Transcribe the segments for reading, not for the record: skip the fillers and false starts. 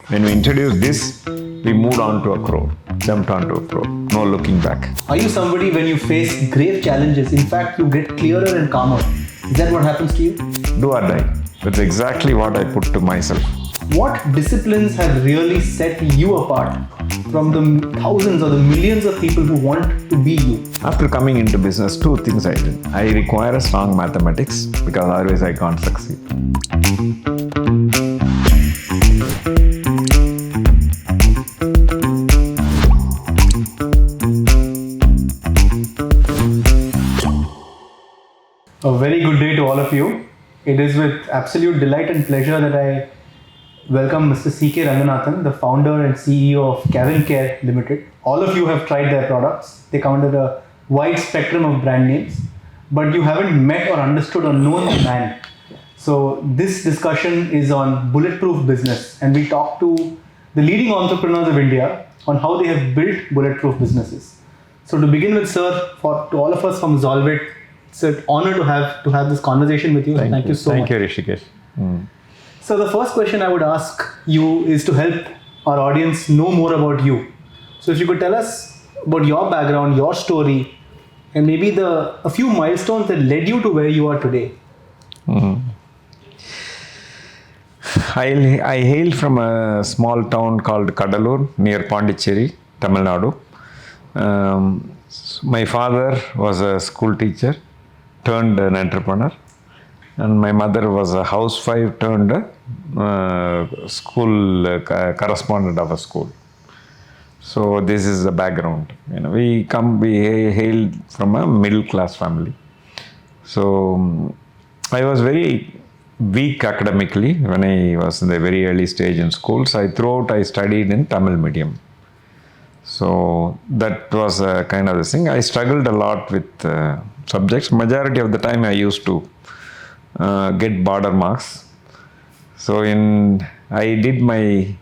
When we introduced this, we moved on to a crore, jumped onto a crore, no looking back. Are you somebody when you face grave challenges, in fact, you get clearer and calmer? Is that what happens to you? Do or die. That's exactly what I put to myself. What disciplines have really set you apart from the thousands or the millions of people who want to be you? After coming into business, two things I did. I require a strong mathematics because otherwise I can't succeed. A very good day to all of you. It is with absolute delight and pleasure that I welcome Mr. CK Ranganathan, the founder and CEO of Cavinkare Limited. All of you have tried their products. They come under a wide spectrum of brand names, but you haven't met or understood or known the man. So this discussion is on bulletproof business, and we talk to the leading entrepreneurs of India on how they have built bulletproof businesses. So to begin with, sir, to all of us from Zolvit, it's an honor to have this conversation with you. Thank you so much. Thank you, Rishikesh. So the first question I would ask you is to help our audience know more about you. So if you could tell us about your background, your story, and maybe a few milestones that led you to where you are today. I hail from a small town called Kadalur near Pondicherry, Tamil Nadu. My father was a school teacher turned an entrepreneur, and my mother was a housewife turned school correspondent of a school. So this is the background. We hail from a middle class family. So I was very weak academically when I was in the very early stage in schools. I studied in Tamil medium. So that was a kind of the thing. I struggled a lot with subjects. Majority of the time I used to get border marks. So I did my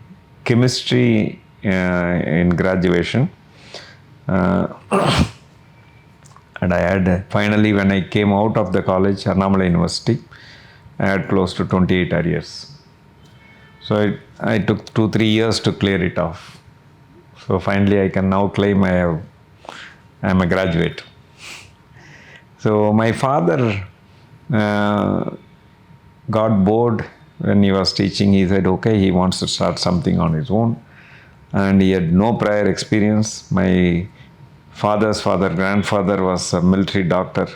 chemistry in graduation. And I had finally, when I came out of the college, Annamalai University, I had close to 28 arrears. So I took 2-3 years to clear it off. So finally I can now claim I am a graduate. So my father got bored when he was teaching. He said, okay, he wants to start something on his own. And he had no prior experience. My father's grandfather was a military doctor.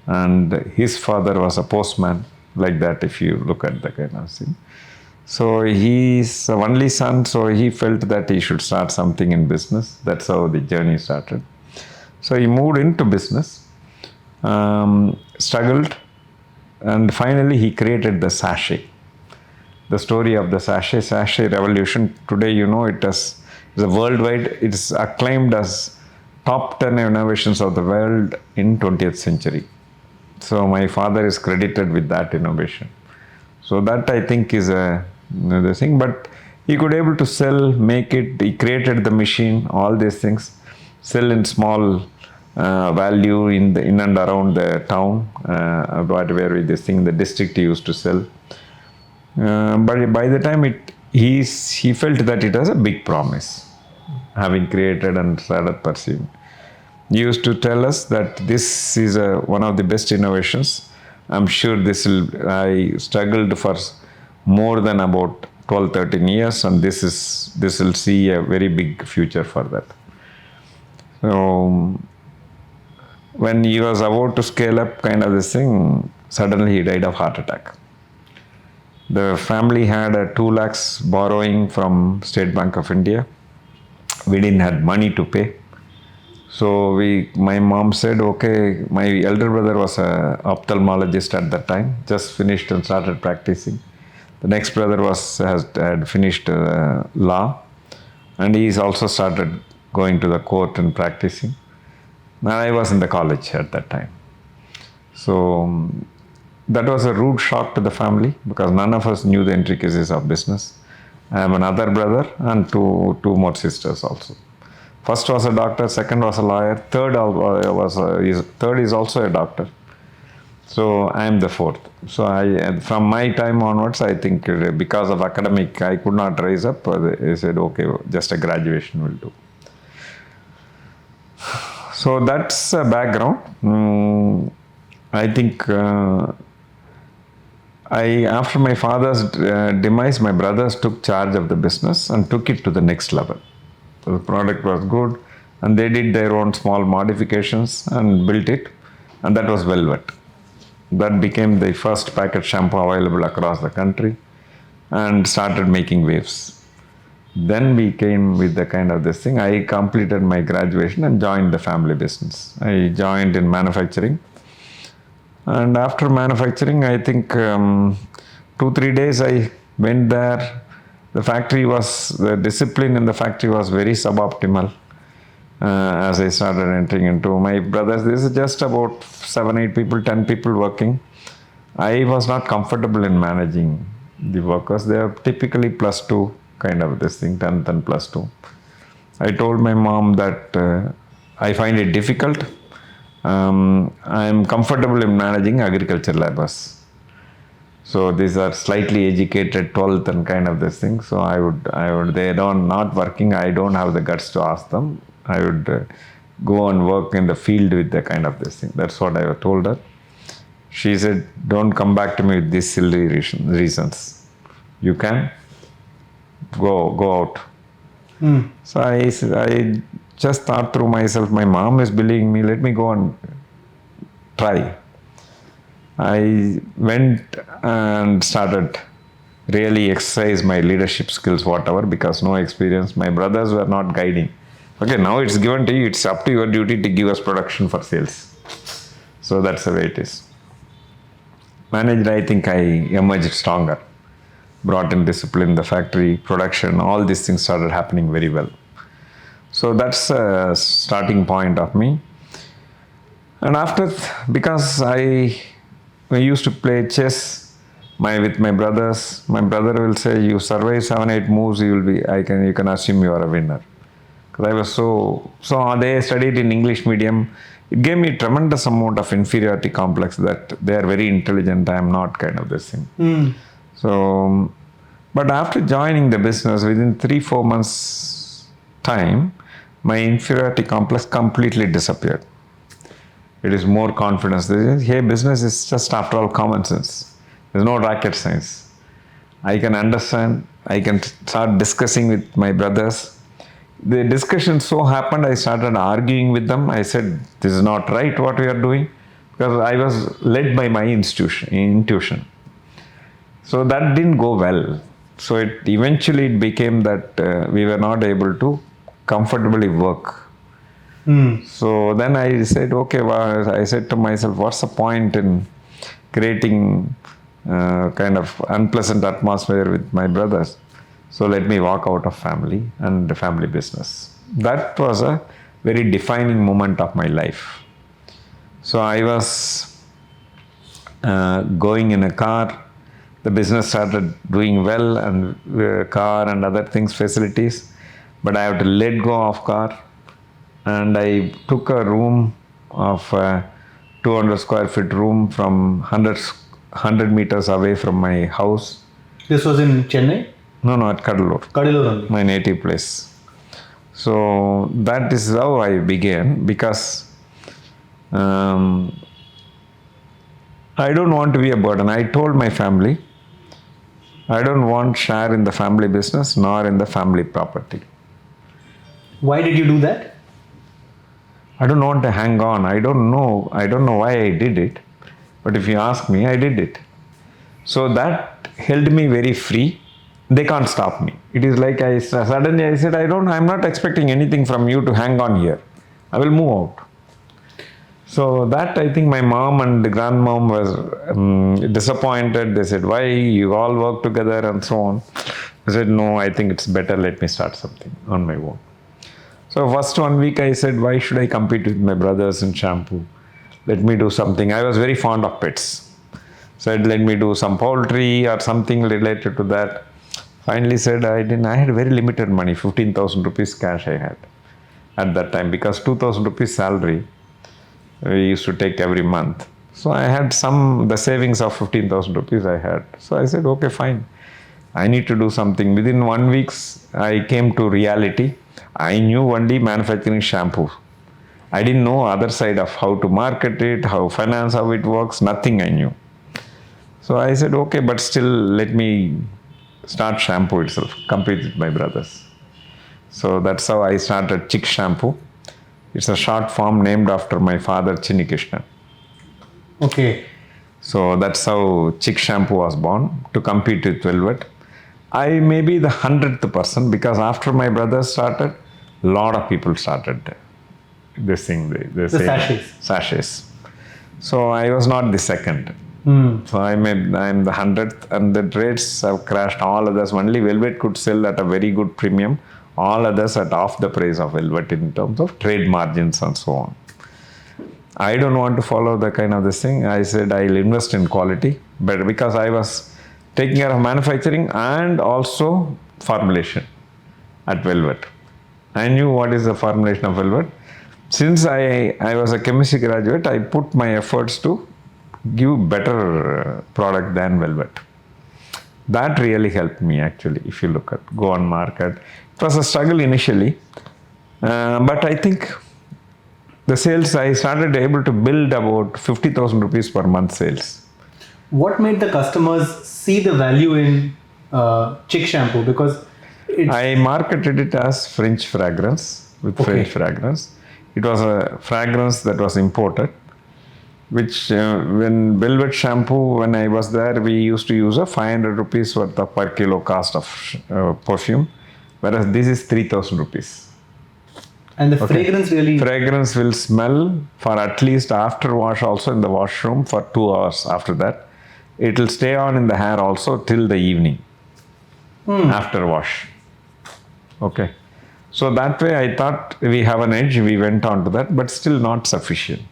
And his father was a postman, like that if you look at the kind of thing. So he's the only son, so he felt that he should start something in business. That's how the journey started. So he moved into business, struggled, and finally he created the Sachet. The story of the Sachet revolution. Today, it is worldwide. It's acclaimed as top 10 innovations of the world in 20th century. So my father is credited with that innovation. So that I think is the thing. But he could able to sell, make it. He created the machine, all these things, sell in small value in and around the town, where this thing, the district he used to sell. But by the time he felt that it was a big promise, having created and started pursuing. He used to tell us that this is one of the best innovations. I'm sure I struggled for more than about 12-13 years, and this will see a very big future for that. So when he was about to scale up kind of this thing, suddenly he died of heart attack. The family had a 2 lakhs borrowing from State Bank of India. We didn't have money to pay. So my mom said, okay, my elder brother was an ophthalmologist at that time, just finished and started practicing. The next brother had finished law, and he's also started going to the court and practicing. And I was in the college at that time. So that was a rude shock to the family because none of us knew the intricacies of business. I have another brother and two more sisters also. First was a doctor, second was a lawyer, third is also a doctor. So I am the fourth. So from my time onwards, I think because of academic, I could not rise up. They said, okay, just a graduation will do. So that's a background. I think after my father's demise, my brothers took charge of the business and took it to the next level. So the product was good, and they did their own small modifications and built it, and that was Velvet. That became the first packet shampoo available across the country, and started making waves. Then we came with the kind of this thing. I completed my graduation and joined the family business. I joined in manufacturing. And after manufacturing, I think 2-3 days I went there. The discipline in the factory was very suboptimal. As I started entering into my brothers, this is just about 7-8 people, 10 people working. I was not comfortable in managing the workers. They are typically +2 kind of this thing, 10th and +2. I told my mom that I find it difficult. I am comfortable in managing agriculture laborers. So these are slightly educated 12th and kind of this thing. So I would, they don't not working. I don't have the guts to ask them. I would go and work in the field with the kind of this thing. That's what I told her. She said, don't come back to me with these silly reasons. You can go out. So I just thought through myself, my mom is believing me, let me go and try. I went and started really exercise my leadership skills, whatever, because no experience. My brothers were not guiding. Okay, now it's given to you. It's up to your duty to give us production for sales. So that's the way it is. Managed, I think I emerged stronger. Brought in discipline, the factory, production, all these things started happening very well. So that's a starting point of me. And after, because I used to play chess with my brothers, my brother will say, you survive 7-8 moves, you can assume you are a winner. Because I was so they studied in English medium. It gave me tremendous amount of inferiority complex that they are very intelligent, I am not, kind of this thing. So, but after joining the business, within 3-4 months time, my inferiority complex completely disappeared. It is more confidence. Hey, business is just after all common sense. There's no rocket science. I can understand. I can start discussing with my brothers. The discussion so happened, I started arguing with them. I said, this is not right what we are doing, because I was led by my intuition. So that didn't go well. So eventually it became that we were not able to comfortably work. So then I said, okay, well, I said to myself, what's the point in creating kind of unpleasant atmosphere with my brothers? So let me walk out of family and the family business. That was a very defining moment of my life. So I was going in a car. The business started doing well, and car and other things, facilities. But I have to let go of car. And I took a room of 200 square feet room from 100 meters away from my house. This was in Chennai? No, at Kadalur. Kadalur only. My native place. So that is how I began, because I don't want to be a burden. I told my family, I don't want share in the family business nor in the family property. Why did you do that? I don't want to hang on. I don't know why I did it. But if you ask me, I did it. So that held me very free. They can't stop me. It is like suddenly I said, I'm not expecting anything from you to hang on here. I will move out. So that, I think my mom and the grandmom was disappointed. They said, why you all work together and so on. I said, no, I think it's better. Let me start something on my own. So first 1 week I said, why should I compete with my brothers in shampoo? Let me do something. I was very fond of pets. Said, let me do some poultry or something related to that. Finally said, I had very limited money, 15,000 rupees cash I had at that time, because 2,000 rupees salary we used to take every month. So I had the savings of 15,000 rupees I had. So I said, okay, fine. I need to do something. Within 1 week, I came to reality. I knew only manufacturing shampoo. I didn't know other side of how to market it, how it works, nothing I knew. So I said, okay, but still let me start shampoo itself, compete with my brothers. So that's how I started Chik Shampoo. It's a short form named after my father, Chinni Krishna. Okay. So that's how Chik Shampoo was born, to compete with Velvet. I may be the 100th person, because after my brothers started, a lot of people started this thing, the same sachets. So I was not the second. So I'm the 100th, and the rates have crashed. All others, only Velvet could sell at a very good premium. All others at half the price of Velvet in terms of trade margins and so on. I don't want to follow the kind of this thing. I said I'll invest in quality, but because I was taking care of manufacturing and also formulation at Velvet. I knew what is the formulation of Velvet. Since I was a chemistry graduate, I put my efforts to give better product than Velvet. That really helped me actually, if you look at go on market. It was a struggle initially, but I think the sales, I started able to build about 50,000 rupees per month sales. What made the customers see the value in Chik Shampoo? Because I marketed it as French fragrance, with French fragrance. It was a fragrance that was imported, which when Velvet Shampoo, when I was there, we used to use a 500 rupees worth of per kilo cost of perfume, whereas this is 3,000 rupees. And the fragrance will smell for at least after wash, also in the washroom for 2 hours. After that, it will stay on in the hair also till the evening after wash. Okay. So that way I thought we have an edge. We went on to that, but still not sufficient.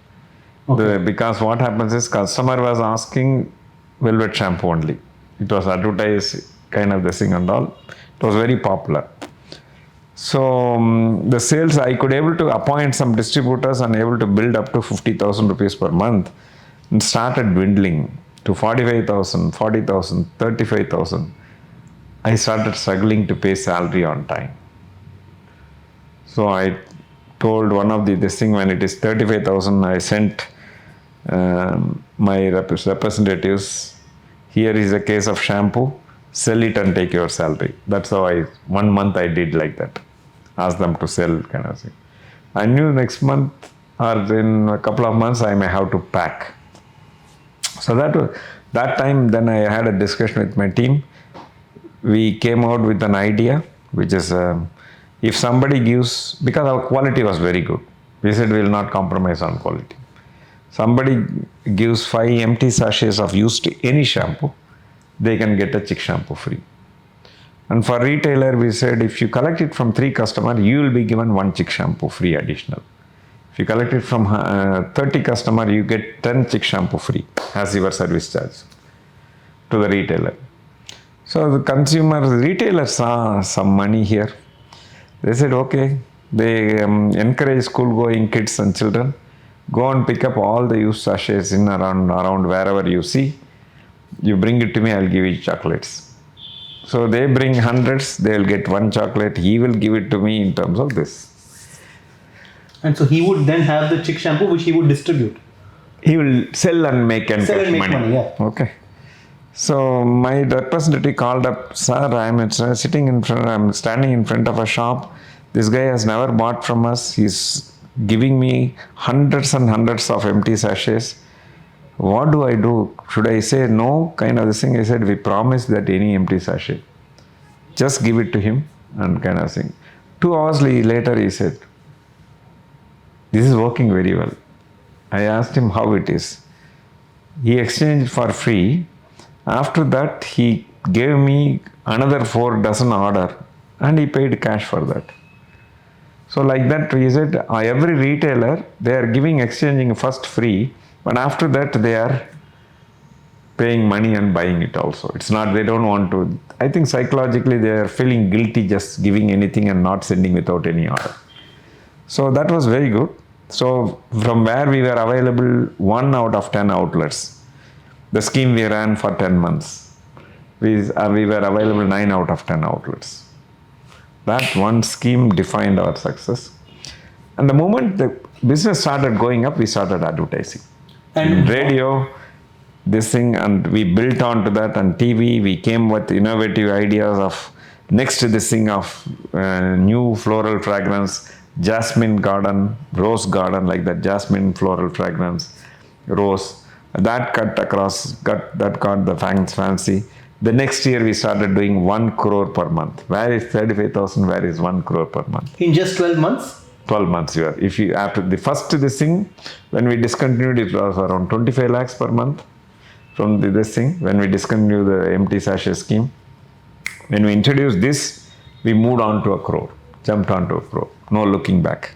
Because what happens is, customer was asking Velvet Shampoo only. It was advertised kind of this thing and all. It was very popular. So the sales, I could able to appoint some distributors and able to build up to 50,000 rupees per month, and started dwindling to 45,000, 40,000, 35,000. I started struggling to pay salary on time. So I told one of this thing, when it is 35,000, I sent my representatives, here is a case of shampoo, sell it and take your salary. That's how 1 month I did like that. Ask them to sell kind of thing. I knew next month or in a couple of months I may have to pack. So that time, then I had a discussion with my team. We came out with an idea, which is if somebody gives, because our quality was very good, we said we will not compromise on quality. Somebody gives 5 empty sachets of used any shampoo, they can get a Chik Shampoo free. And for retailer, we said if you collect it from 3 customers, you will be given 1 Chik Shampoo free additional. If you collect it from 30 customers, you get 10 Chik Shampoo free as your service charge to the retailer. So the retailers saw some money here. They said, okay, they encourage school-going kids and children, go and pick up all the used sachets in around wherever you see. You bring it to me, I'll give you chocolates. So they bring hundreds, they will get 1 chocolate. He will give it to me in terms of this. And so he would then have the Chik Shampoo, which he would distribute. He will sell and make money. Yeah. Okay. So my representative called up, sir, I'm standing in front of a shop. This guy has never bought from us. He's giving me hundreds and hundreds of empty sachets. What do I do? Should I say no? Kind of this thing. I said, we promise that any empty sachet, just give it to him and kind of thing. 2 hours later, he said, this is working very well. I asked him how it is. He exchanged for free. After that, he gave me another 4 dozen order and he paid cash for that. So like that, we said, every retailer, they are exchanging first free, but after that, they are paying money and buying it also. It's not, they don't want to, I think psychologically, they are feeling guilty just giving anything and not sending without any order. So that was very good. So from where we were available 1 out of 10 outlets, the scheme we ran for 10 months, we were available 9 out of 10 outlets. That one scheme defined our success. And the moment the business started going up, we started advertising. And Radio, this thing, and we built onto that. And TV, we came with innovative ideas of next to this thing of new floral fragrance, jasmine garden, rose garden, like that, jasmine floral fragrance, rose. That cut across, that got the fancy. The next year we started doing 1 crore per month. Where is 35,000? Where is 1 crore per month? in just 12 months? 12 months you are. If you after the first this thing, when we discontinued, it was around 25 lakhs per month from this thing. When we discontinued the empty sachet scheme, when we introduced this, we moved on to a crore, jumped on to a crore. No looking back.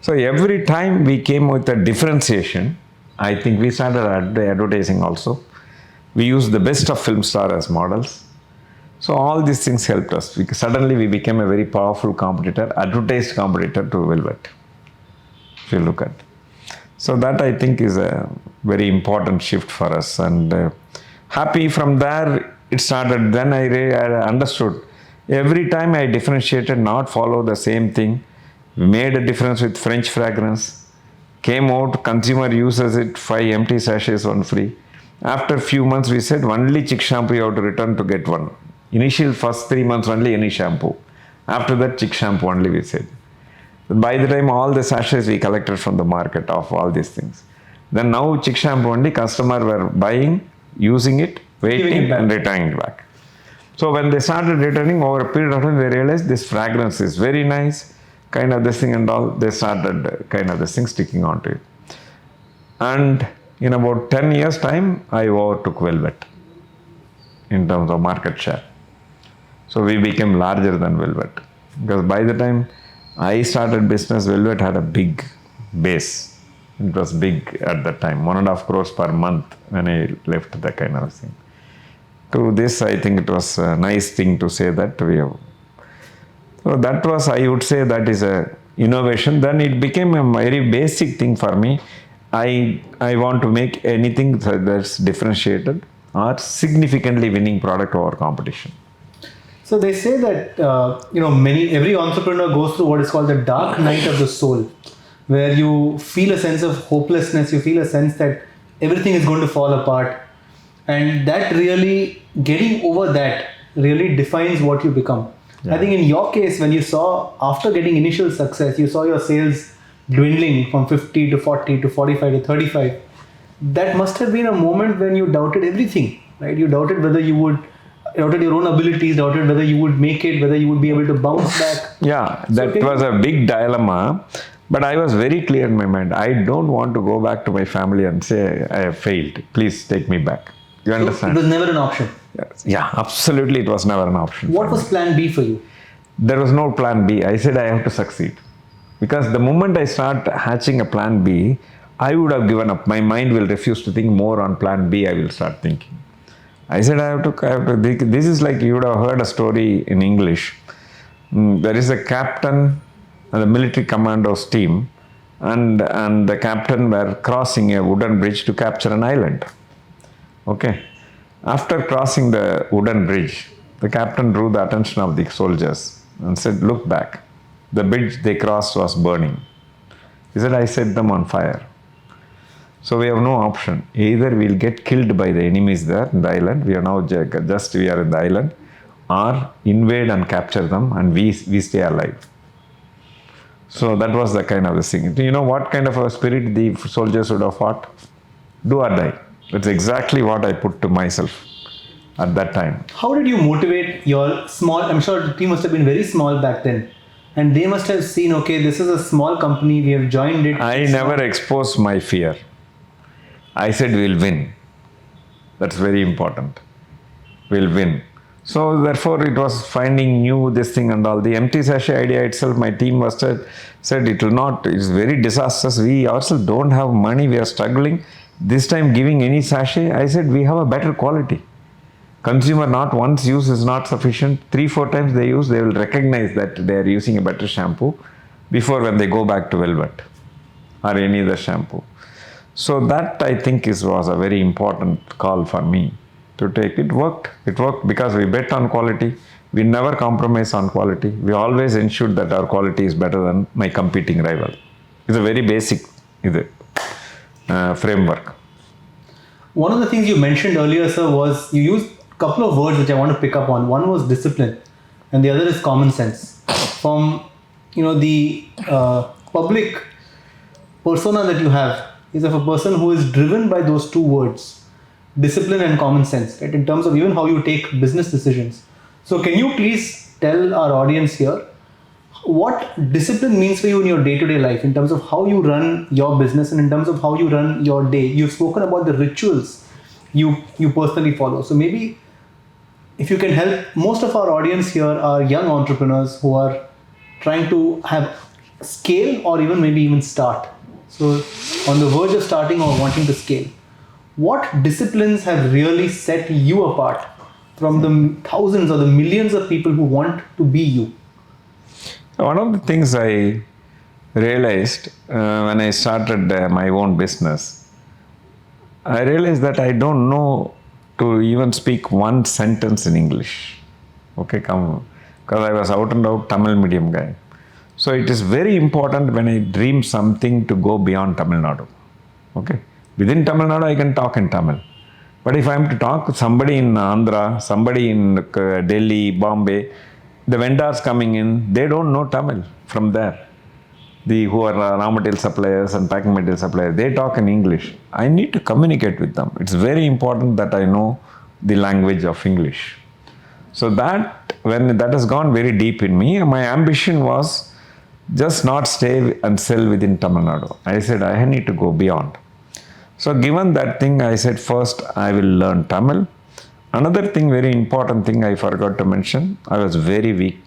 So every time we came with a differentiation, I think we started advertising also. We used the best of film star as models. So all these things helped us. Suddenly we became a very powerful competitor, advertised competitor to Velvet, if you look at. So that I think is a very important shift for us. And happy from there it started. Then I understood. Every time I differentiated, not follow the same thing. We made a difference with French fragrance. Came out, consumer uses it, 5 empty sachets, 1 free. After a few months, we said only Chik Shampoo you have to return to get 1. Initial first 3 months only any shampoo. After that, Chik Shampoo only we said. By the time all the sachets we collected from the market of all these things. Then now Chik Shampoo only customer were buying, using it, waiting and returning it back. So when they started returning over a period of time, they realized this fragrance is very nice, kind of this thing and all. They started kind of this thing sticking onto it. And in about 10 years time, I overtook Velvet in terms of market share. So we became larger than Velvet. Because by the time I started business, Velvet had a big base. It was big at that time, 1.5 crores per month when I left that kind of thing. To this, I think it was a nice thing to say that we have. So that was, I would say, that is a innovation. Then it became a very basic thing for me. I want to make anything that's differentiated or significantly winning product over competition. So they say that every entrepreneur goes through what is called the dark night of the soul, where you feel a sense of hopelessness, you feel a sense that everything is going to fall apart, and that really, getting over that really defines what you become. Yeah. I think in your case, when you saw, after getting initial success, you saw your sales dwindling from 50 to 40 to 45 to 35. That must have been a moment when you doubted everything, right? You doubted whether you would, doubted your own abilities, doubted whether you would make it, whether you would be able to bounce back. Yeah, that was a big dilemma. But I was very clear in my mind. I don't want to go back to my family and say, I have failed. Please take me back. You understand? It was never an option. Yes. Yeah, absolutely. It was never an option. What was plan B for you? There was no plan B. I said I have to succeed. Because the moment I start hatching a plan B, I would have given up. My mind will refuse to think more on plan B. I will start thinking. I said I have to. This is like you would have heard a story in English. There is a captain and the military commandos team, and the captain were crossing a wooden bridge to capture an island. Okay. After crossing the wooden bridge, the captain drew the attention of the soldiers and said, look back. The bridge they crossed was burning. He said, I set them on fire. So we have no option. Either we'll get killed by the enemies there in the island. We are now we are in the island, or invade and capture them and we stay alive. So that was the kind of the thing. You know what kind of a spirit the soldiers would have fought? Do or die. That's exactly what I put to myself at that time. How did you motivate your small, I'm sure the team must have been very small back then, and they must have seen, okay, this is a small company, we have joined it. I never exposed my fear. I said we'll win. That's very important. We'll win. So therefore it was finding new this thing and all. The empty sachet idea itself, my team was said it will not, it's very disastrous. We ourselves don't have money, we are struggling. This time giving any sachet, I said we have a better quality. Consumer not once use is not sufficient. 3-4 times they use, they will recognize that they are using a better shampoo before when they go back to Velvet. or any other shampoo. So that I think was a very important call for me to take. It worked. It worked because we bet on quality. We never compromise on quality. We always ensure that our quality is better than my competing rival. It's a very basic framework. One of the things you mentioned earlier, sir, was you used a couple of words which I want to pick up on. One was discipline, and the other is common sense. From the public persona that you have is of a person who is driven by those two words, discipline and common sense, right? In terms of even how you take business decisions. So, can you please tell our audience here what discipline means for you in your day-to-day life, in terms of how you run your business and in terms of how you run your day? You've spoken about the rituals you personally follow. So maybe if you can help, most of our audience here are young entrepreneurs who are trying to have scale or even maybe start. So on the verge of starting or wanting to scale. What disciplines have really set you apart from the thousands or the millions of people who want to be you? One of the things I realized when I started my own business, I realized that I don't know to even speak one sentence in English. Okay, because I was out and out Tamil medium guy. So it is very important when I dream something to go beyond Tamil Nadu. Okay, within Tamil Nadu I can talk in Tamil. But if I am to talk with somebody in Andhra, somebody in Delhi, Bombay, the vendors coming in, they don't know Tamil from there. Who are raw material suppliers and packing material suppliers, they talk in English. I need to communicate with them. It's very important that I know the language of English. So when that has gone very deep in me, my ambition was just not stay and sell within Tamil Nadu. I said I need to go beyond. So given that thing, I said first I will learn Tamil. Another thing, very important thing I forgot to mention, I was very weak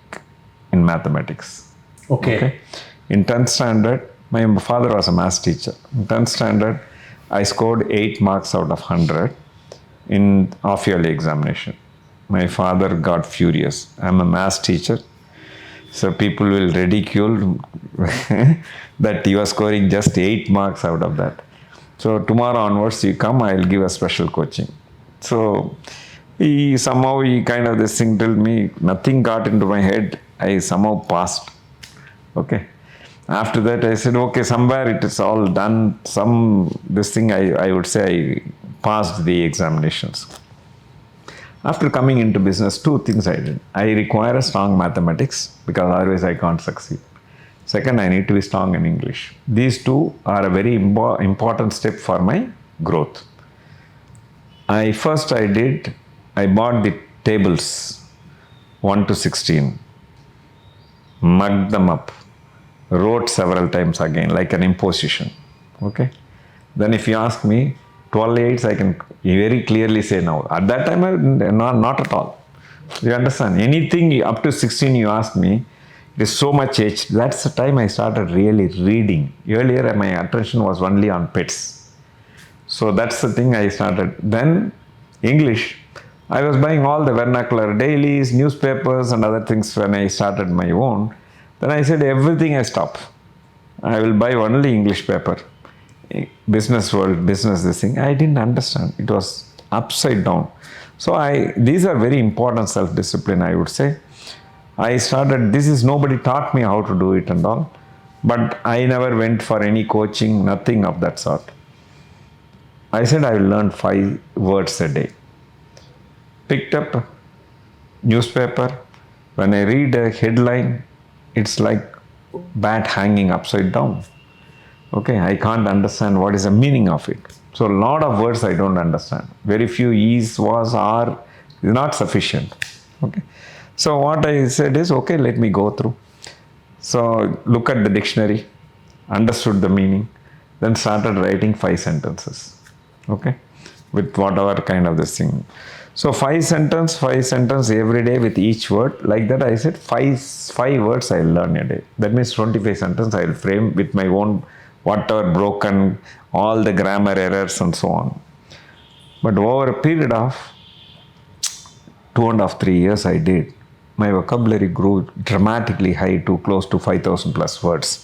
in mathematics. Okay. In 10th standard, my father was a maths teacher. In 10th standard, I scored 8 marks out of 100 in half-yearly examination. My father got furious. I'm a maths teacher, so people will ridicule that you are scoring just 8 marks out of that. So tomorrow onwards you come, I'll give a special coaching. So he kind of this thing told me, nothing got into my head. I somehow passed. Okay. After that I said, okay, somewhere it is all done. I would say I passed the examinations. After coming into business, 2 things I did. I require a strong mathematics because otherwise I can't succeed. Second, I need to be strong in English. These 2 are a very important step for my growth. I bought the tables 1 to 16, mugged them up, wrote several times again like an imposition. Okay. Then if you ask me, 12 8s I can very clearly say now. At that time, not at all. You understand? Anything up to 16 you ask me, it is so much age. That's the time I started really reading. Earlier my attention was only on pets. So that's the thing I started. Then English. I was buying all the vernacular dailies, newspapers and other things when I started my own. Then I said everything I stop. I will buy only English paper. Business world, business this thing. I didn't understand. It was upside down. So these are very important self-discipline, I would say. I started, nobody taught me how to do it and all. But I never went for any coaching, nothing of that sort. I said I will learn 5 words a day. Picked up newspaper. When I read a headline, it's like bat hanging upside down. Okay, I can't understand what is the meaning of it. So a lot of words I don't understand. Very few is, was, are is not sufficient. Okay. So what I said is, okay, let me go through. So look at the dictionary, understood the meaning, then started writing 5 sentences. Okay, with whatever kind of this thing. So 5 sentences every day with each word. Like that I said 5 words I'll learn a day. That means 25 sentences I'll frame with my own whatever broken, all the grammar errors and so on. But over a period of 2.5, 3 years I did. My vocabulary grew dramatically high to close to 5,000 plus words.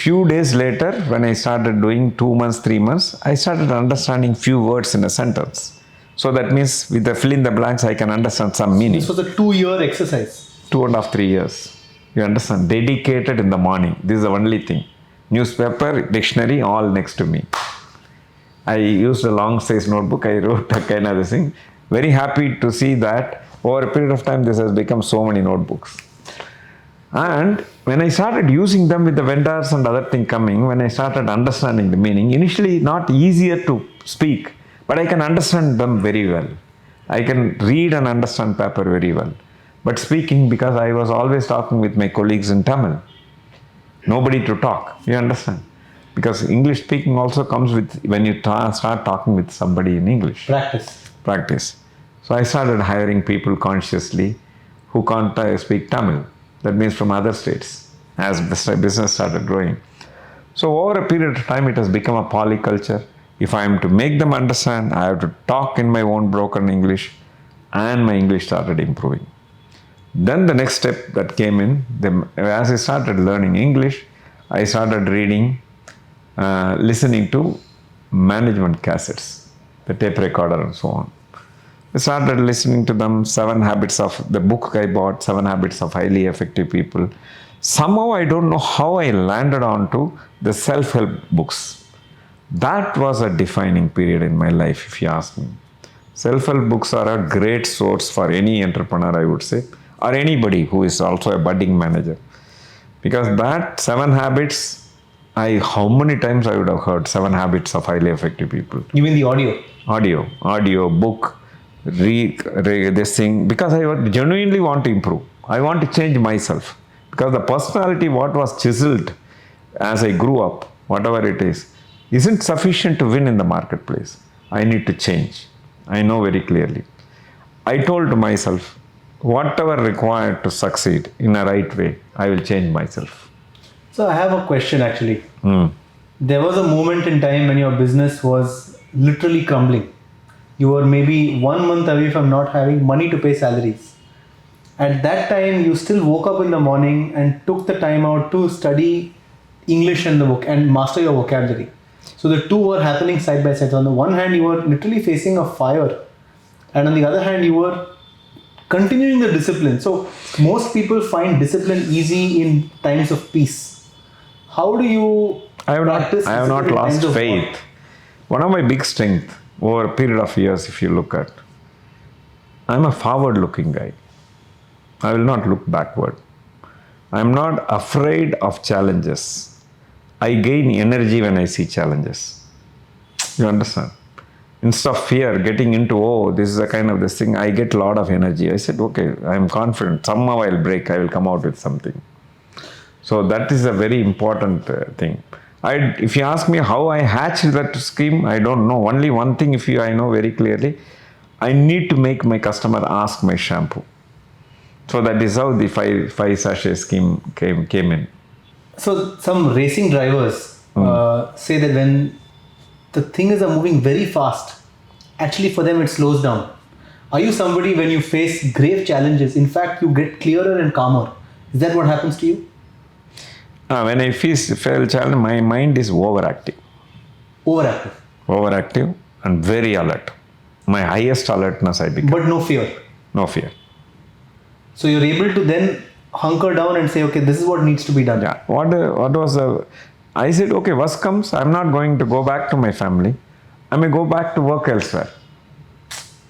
Few days later, when I started doing 2 months, 3 months, I started understanding few words in a sentence. So that means with the fill in the blanks, I can understand some meaning. This was a 2-year exercise. 2.5, 3 years. You understand? Dedicated in the morning. This is the only thing. Newspaper, dictionary, all next to me. I used a long size notebook. I wrote a kind of this thing. Very happy to see that over a period of time, this has become so many notebooks. And when I started using them with the vendors and other thing coming, when I started understanding the meaning, initially not easier to speak, but I can understand them very well. I can read and understand paper very well. But speaking, because I was always talking with my colleagues in Tamil, nobody to talk, you understand? Because English speaking also comes with, when you start talking with somebody in English. Practice. So I started hiring people consciously who can't speak Tamil. That means from other states, as the business started growing. So over a period of time, it has become a polyculture. If I am to make them understand, I have to talk in my own broken English, and my English started improving. Then the next step that came in, as I started learning English, I started reading, listening to management cassettes, the tape recorder and so on. I started listening to them, 7 Habits of, the book I bought, 7 Habits of Highly Effective People. Somehow I don't know how I landed onto the self-help books. That was a defining period in my life, if you ask me. Self-help books are a great source for any entrepreneur, I would say, or anybody who is also a budding manager. Because that 7 habits, how many times I would have heard 7 Habits of Highly Effective People. You mean the audio? Audio, book. Read this thing, because I genuinely want to improve. I want to change myself, because the personality what was chiseled as I grew up, whatever it is, isn't sufficient to win in the marketplace. I need to change. I know very clearly. I told myself, whatever required to succeed in a right way, I will change myself. So I have a question actually. There was a moment in time when your business was literally crumbling. You were maybe 1 month away from not having money to pay salaries. At that time, you still woke up in the morning and took the time out to study English and the book and master your vocabulary. So the two were happening side by side. On the one hand, you were literally facing a fire, and on the other hand, you were continuing the discipline. So most people find discipline easy in times of peace. How do you practice? I have not lost faith. One of my big strengths over a period of years, if you look at, I'm a forward-looking guy. I will not look backward. I'm not afraid of challenges. I gain energy when I see challenges. You understand? Instead of fear, getting into, this is a kind of this thing, I get a lot of energy. I said, okay, I'm confident. Somehow I'll break. I will come out with something. So that is a very important thing. If you ask me how I hatched that scheme, I don't know. Only one thing I know very clearly, I need to make my customer ask my shampoo. So that is how the 5 sachet scheme came in. So some racing drivers say that when the things are moving very fast, actually for them it slows down. Are you somebody, when you face grave challenges, in fact you get clearer and calmer? Is that what happens to you? When I feel challenge, my mind is overactive. Overactive and very alert. My highest alertness I become. But no fear. No fear. So you're able to then hunker down and say, okay, this is what needs to be done. Yeah. What was I said, okay, worst comes, I'm not going to go back to my family. I may go back to work elsewhere.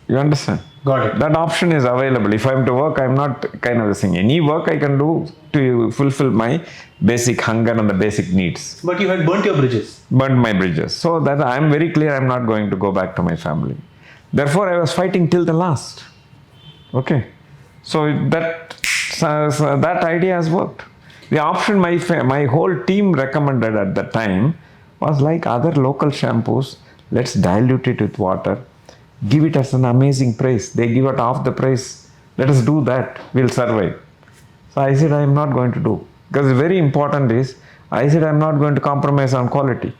You understand? Got it. That option is available. If I'm to work, I'm not kind of saying any work I can do to fulfill my basic hunger and the basic needs. But you had burnt your bridges. Burnt my bridges. So that I'm very clear I'm not going to go back to my family. Therefore, I was fighting till the last. Okay. So that idea has worked. The option my whole team recommended at the time was like other local shampoos. Let's dilute it with water. Give it as an amazing price. They give it half the price. Let us do that. We'll survive. So I said, I'm not going to do. Because very important is, I said, I'm not going to compromise on quality.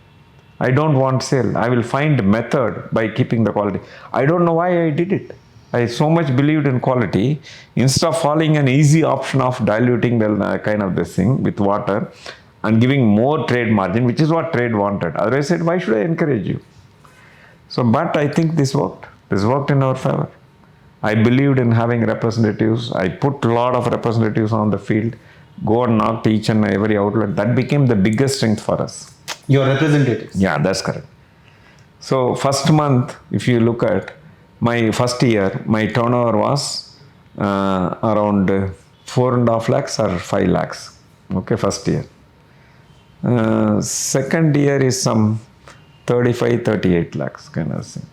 I don't want sale. I will find method by keeping the quality. I don't know why I did it. I so much believed in quality. Instead of following an easy option of diluting the kind of this thing with water, and giving more trade margin, which is what trade wanted. Otherwise, I said, why should I encourage you? So, but I think this worked. This worked in our favor. I believed in having representatives. I put a lot of representatives on the field, go and knock to each and every outlet. That became the biggest strength for us. Your representatives. Yeah, that's correct. So first month, if you look at my first year, my turnover was around 4.5 lakhs or 5 lakhs. Okay, first year. Second year is some 35, 38 lakhs kind of thing.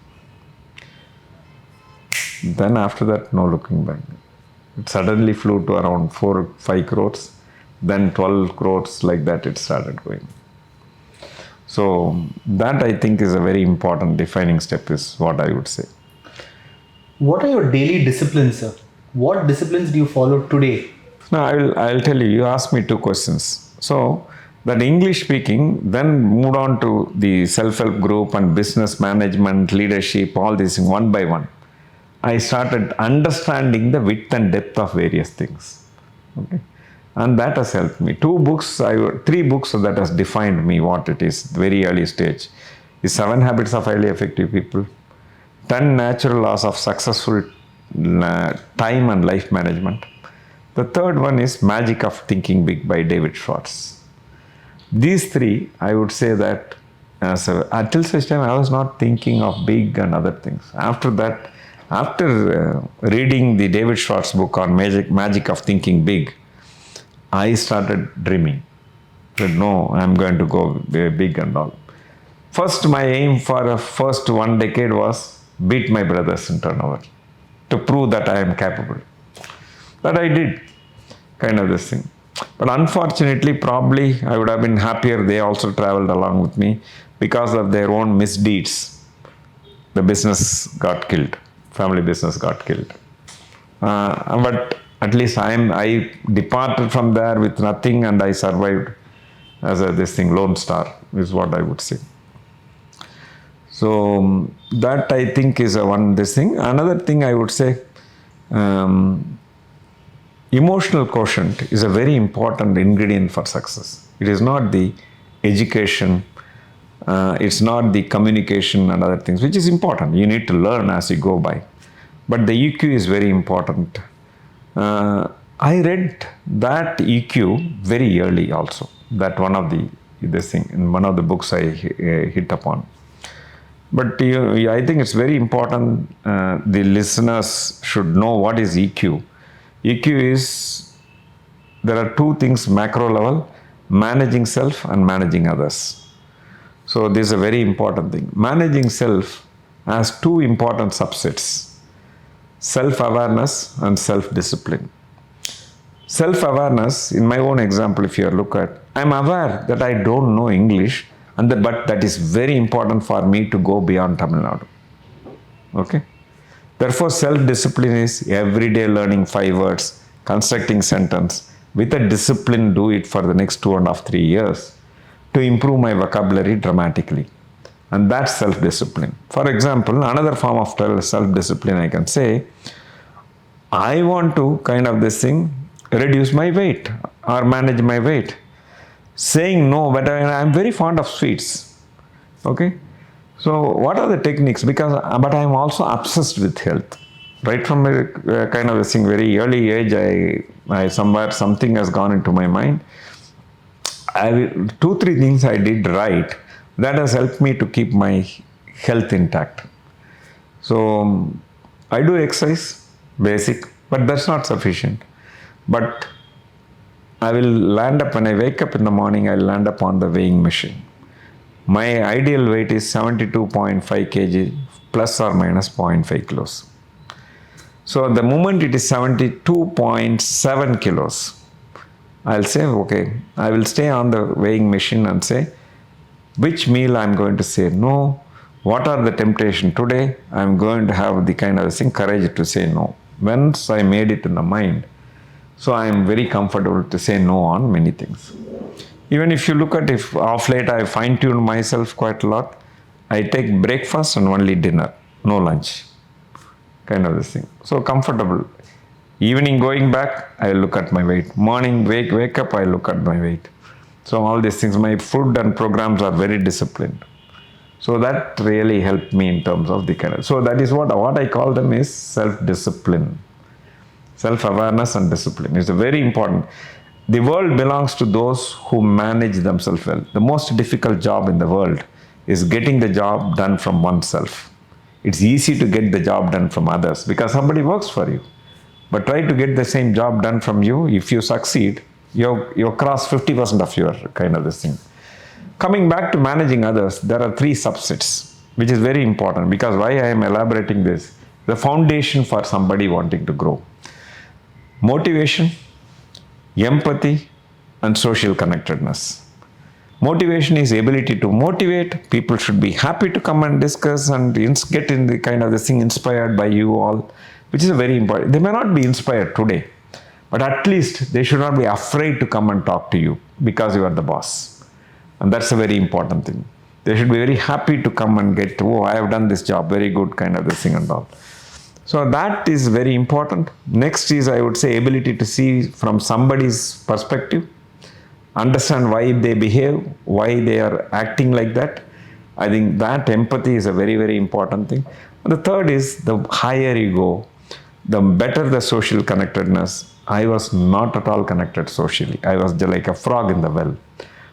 Then after that, no looking back. It suddenly flew to around 4, 5 crores, then 12 crores, like that it started going. So that I think is a very important defining step, is what I would say. What are your daily disciplines, sir? What disciplines do you follow today? Now I'll tell you, you asked me 2 questions. So that English speaking, then moved on to the self-help group and business management, leadership, all these one by one. I started understanding the width and depth of various things. Okay. And that has helped me. 3 books that has defined me what it is, very early stage. The 7 Habits of Highly Effective People, 10 Natural Laws of Successful Time and Life Management. The third one is Magic of Thinking Big by David Schwartz. These 3, I would say that until such time I was not thinking of big and other things. After that, after reading the David Schwartz book on Magic of Thinking Big, I started dreaming. I said, no, I'm going to go big and all. First, my aim for the first 1 decade was beat my brothers in turnover, to prove that I am capable. That I did, kind of this thing. But unfortunately, probably I would have been happier. They also traveled along with me. Because of their own misdeeds, the business got killed. Family business got killed. But at least I departed from there with nothing, and I survived as lone star, is what I would say. So that I think is this thing. Another thing I would say, emotional quotient is a very important ingredient for success. It is not the education, it's not the communication and other things, which is important. You need to learn as you go by. But the EQ is very important. I read that EQ very early also. That one of in one of the books I hit upon. But I think it's very important. The listeners should know what is EQ. EQ is, there are 2 things macro level: managing self and managing others. So this is a very important thing. Managing self has 2 important subsets: self-awareness and self-discipline. Self-awareness, in my own example, if you look at, I'm aware that I don't know English, but that is very important for me to go beyond Tamil Nadu. Okay? Therefore, self-discipline is everyday learning 5 words, constructing sentence. With a discipline, do it for the next 2.5, 3 years to improve my vocabulary dramatically. And that's self-discipline. For example, another form of self-discipline, I can say, I want to reduce my weight or manage my weight. Saying no, but I'm very fond of sweets. Okay? So what are the techniques? But I'm also obsessed with health. Right from a very early age, something has gone into my mind. 2, 3 things I did right that has helped me to keep my health intact. So I do exercise, basic, but that's not sufficient. But I will land up, when I wake up in the morning, I'll land up on the weighing machine. My ideal weight is 72.5 kg plus or minus 0.5 kilos. So the moment it is 72.7 kilos, I'll say, okay, I will stay on the weighing machine and say, which meal I'm going to say no, what are the temptation today, I'm going to have the courage to say no. Once I made it in the mind, so I am very comfortable to say no on many things. Even if you look at, if of late I fine-tuned myself quite a lot, I take breakfast and only dinner, no lunch, this thing. So comfortable. Evening going back, I look at my weight. Morning wake up, I look at my weight. So all these things, my food and programs are very disciplined. So that really helped me in terms of the kind of, so that is what I call them is self-discipline. Self-awareness and discipline is very important. The world belongs to those who manage themselves well. The most difficult job in the world is getting the job done from oneself. It's easy to get the job done from others because somebody works for you. But try to get the same job done from you. If you succeed, you cross 50% of your kind of this thing. Coming back to managing others, there are 3 subsets, which is very important because why I am elaborating this, the foundation for somebody wanting to grow. Motivation, empathy, and social connectedness. Motivation is ability to motivate. People should be happy to come and discuss and get in the kind of this thing inspired by you all, which is very important. They may not be inspired today, but at least they should not be afraid to come and talk to you because you are the boss. And that's a very important thing. They should be very happy to come and get, oh, I have done this job, very good kind of this thing and all. So that is very important. Next is, I would say, ability to see from somebody's perspective, understand why they behave, why they are acting like that. I think that empathy is a very, very important thing. And the third is, the higher you go, the better the social connectedness. I was not at all connected socially. I was like a frog in the well.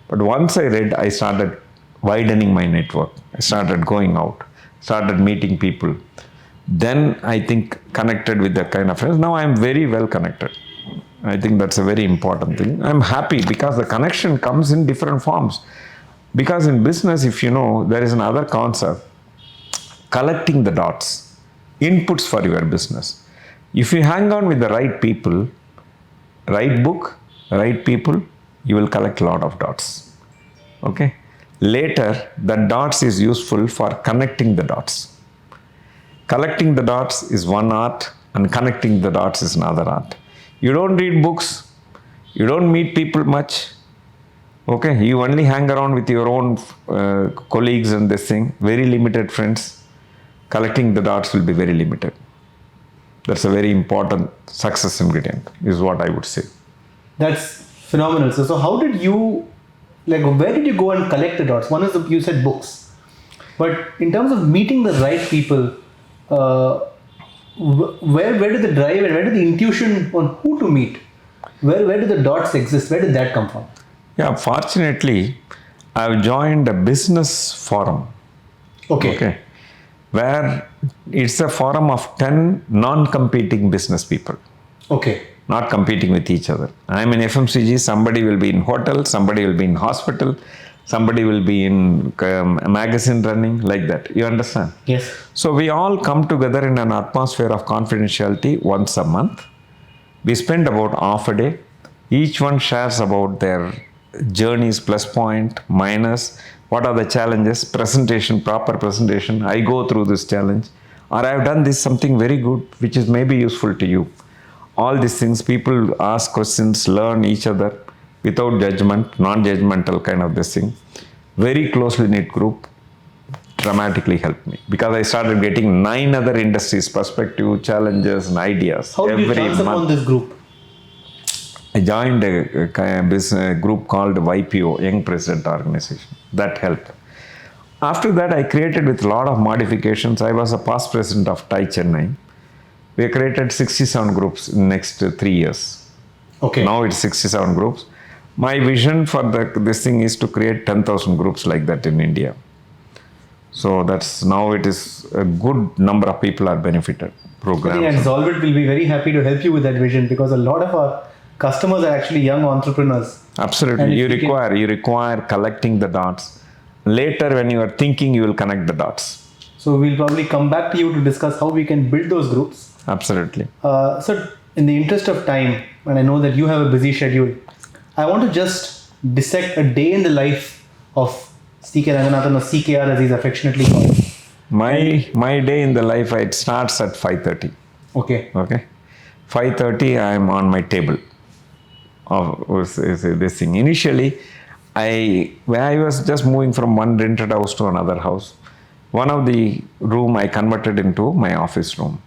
But once I read, I started widening my network. I started going out, started meeting people. Then I think connected with the kind of friends. Now I'm very well connected. I think that's a very important thing. I'm happy because the connection comes in different forms. Because in business, if you know, there is another concept, collecting the dots, inputs for your business. If you hang on with the right people, right book, right people, you will collect a lot of dots. Okay? Later, the dots is useful for connecting the dots. Collecting the dots is one art and connecting the dots is another art. You don't read books, you don't meet people much, okay? You only hang around with your own colleagues and this thing, very limited friends. Collecting the dots will be very limited. That's a very important success ingredient, is what I would say. That's phenomenal. So how did you, like, where did you go and collect the dots? One is, you said books. But in terms of meeting the right people, where did the drive and where did the intuition on who to meet? Where did the dots exist? Where did that come from? Yeah, fortunately, I've joined a business forum. Okay. Where it's a forum of 10 non-competing business people. Okay. Not competing with each other. I'm in FMCG, somebody will be in hotel, somebody will be in hospital, somebody will be in a magazine running, like that. You understand? Yes. So we all come together in an atmosphere of confidentiality once a month. We spend about half a day. Each one shares about their journeys, plus point, minus, what are the challenges, presentation, proper presentation. I go through this challenge. Or I have done this something very good, which is maybe useful to you. All these things, people ask questions, learn each other without judgment, non-judgmental kind of this thing. Very closely knit group dramatically helped me because I started getting 9 other industries' perspective, challenges and ideas. How did you chance upon this group? I joined a business group called YPO, Young President Organization. That helped. After that, I created with a lot of modifications. I was a past president of TiE Chennai. We created 67 groups in the next 3 years. Okay. Now it's 67 groups. My vision for this thing is to create 10,000 groups like that in India. So that's now it is a good number of people are benefited. Programs. I think Solvit will be very happy to help you with that vision because a lot of our customers are actually young entrepreneurs. Absolutely. You require collecting the dots. Later when you are thinking, you will connect the dots. So we'll probably come back to you to discuss how we can build those groups. Absolutely. So in the interest of time, and I know that you have a busy schedule, I want to just dissect a day in the life of CK Ranganathan, or CKR as he's affectionately called. My day in the life, it starts at 5:30. Okay. 5:30, I am on my table of this thing. Initially, I was just moving from one rented house to another house. One of the room I converted into my office room.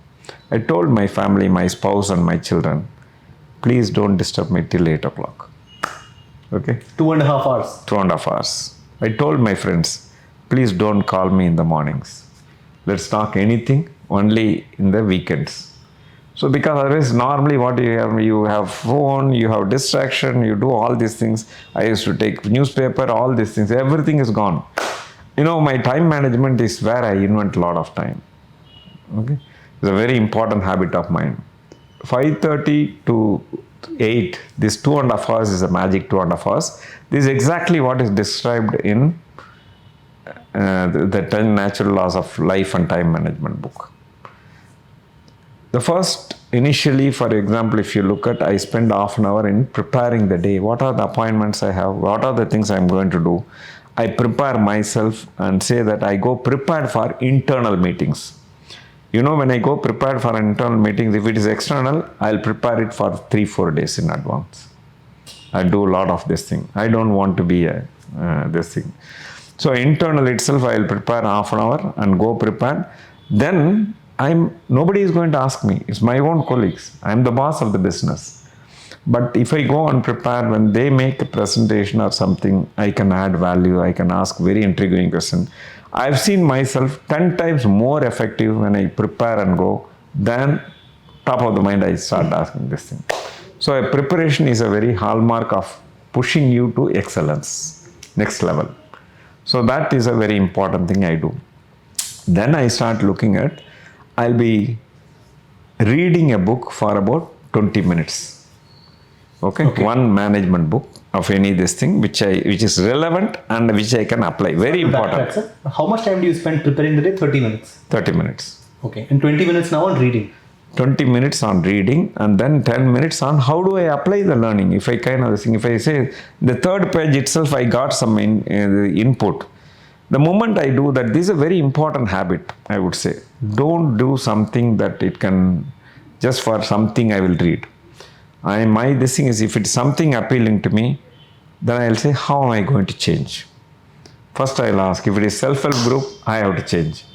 I told my family, my spouse and my children, please don't disturb me till 8 o'clock. Okay, 2.5 hours. 2.5 hours. I told my friends, please don't call me in the mornings. Let's talk anything only in the weekends. So because otherwise normally what you have phone, you have distraction, you do all these things. I used to take newspaper, all these things, everything is gone. My time management is where I invent a lot of time. Okay, it's a very important habit of mine. 5:30 to 8, this 2.5 hours is a magic 2.5 hours. This is exactly what is described in the 10 natural laws of life and time management book. The first, initially, for example, if you look at, I spend half an hour in preparing the day. What are the appointments I have? What are the things I'm going to do? I prepare myself and say that I go prepared for internal meetings. When I go prepared for an internal meeting, if it is external, I'll prepare it for 3-4 days in advance. I do a lot of this thing. I don't want to be this thing. So internal itself, I'll prepare half an hour and go prepared. Then nobody is going to ask me. It's my own colleagues. I'm the boss of the business. But if I go unprepared, when they make a presentation or something, I can add value. I can ask very intriguing question. I've seen myself 10 times more effective when I prepare and go than top of the mind I start asking this thing. So a preparation is a very hallmark of pushing you to excellence, next level. So that is a very important thing I do. Then I start looking at, I'll be reading a book for about 20 minutes. Okay? One management book of any this thing which is relevant and which I can apply. Very important. How much time do you spend preparing the day? 30 minutes. 30 minutes. Okay. And 20 minutes now on reading. 20 minutes on reading and then 10 minutes on how do I apply the learning. If I if I say the third page itself, I got some input. The moment I do that, this is a very important habit, I would say. Don't do something that it can, just for something I will read. This thing is, if it's something appealing to me, then I'll say, how am I going to change? First I'll ask, if it is self-help group, I have to change.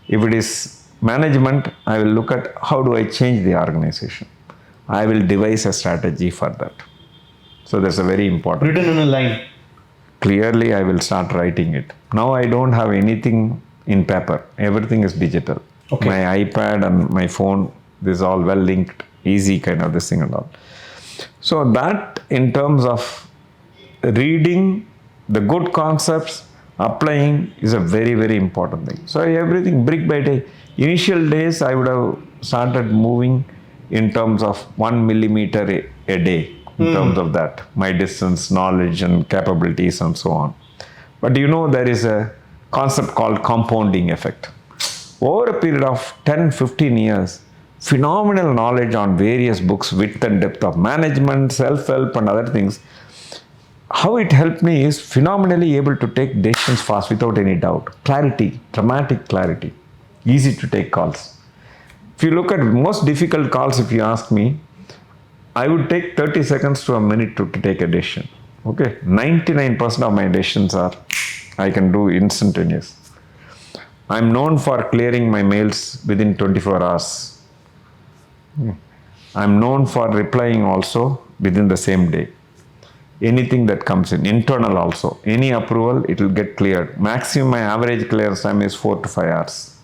If it is management, I will look at how do I change the organization. I will devise a strategy for that. So that's a very important. Written on a line. Clearly, I will start writing it. Now I don't have anything in paper. Everything is digital. Okay. My iPad and my phone, this is all well linked, easy kind of this thing and all. So that in terms of reading the good concepts, applying is a very, very important thing. So everything brick by day. Initial days, I would have started moving in terms of 1 millimeter a day. In terms of that, my distance, knowledge and capabilities and so on. But there is a concept called compounding effect. Over a period of 10-15 years, phenomenal knowledge on various books, width and depth of management, self-help and other things. How it helped me is phenomenally able to take decisions fast without any doubt. Clarity, dramatic clarity, easy to take calls. If you look at most difficult calls, if you ask me, I would take 30 seconds to a minute to take a decision. Okay, 99% of my decisions I can do instantaneous. I'm known for clearing my mails within 24 hours. I'm known for replying also within the same day. Anything that comes in, internal also, any approval, it will get cleared. Maximum my average clearance time is 4 to 5 hours.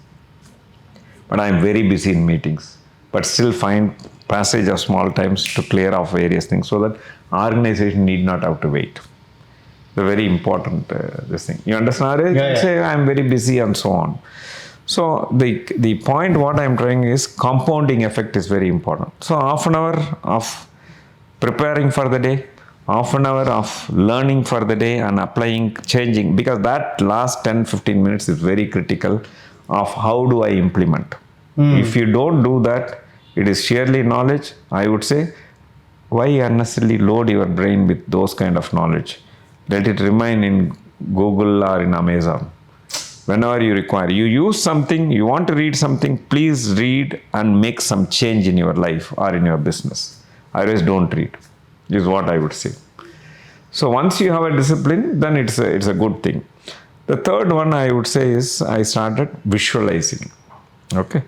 But I'm very busy in meetings, but still find passage of small times to clear off various things so that organization need not have to wait. It's a very important this thing. You understand? Yeah. Say I'm very busy and so on. So the point what I'm trying is compounding effect is very important. So half an hour of preparing for the day, half an hour of learning for the day and applying, changing, because that last 10-15 minutes is very critical of how do I implement. If you don't do that, it is sheerly knowledge. I would say, why unnecessarily load your brain with those kind of knowledge? Let it remain in Google or in Amazon. Whenever you require, you use something, you want to read something, please read and make some change in your life or in your business. Otherwise, don't read, is what I would say. So once you have a discipline, then it's a good thing. The third one I would say is I started visualizing. Okay.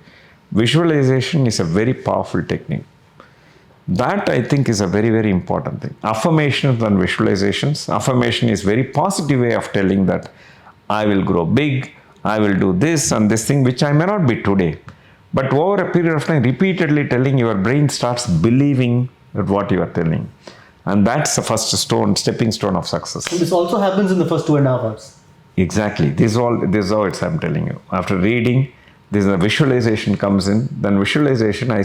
Visualization is a very powerful technique. That I think is a very, very important thing. Affirmations and visualizations. Affirmation is very positive way of telling that I will grow big, I will do this and this thing, which I may not be today. But over a period of time, repeatedly telling, your brain starts believing what you are telling. And that's the first stepping stone of success. And this also happens in the first 2.5 hours. Exactly. This is how I'm telling you. After reading, this is a visualization comes in. Then visualization, I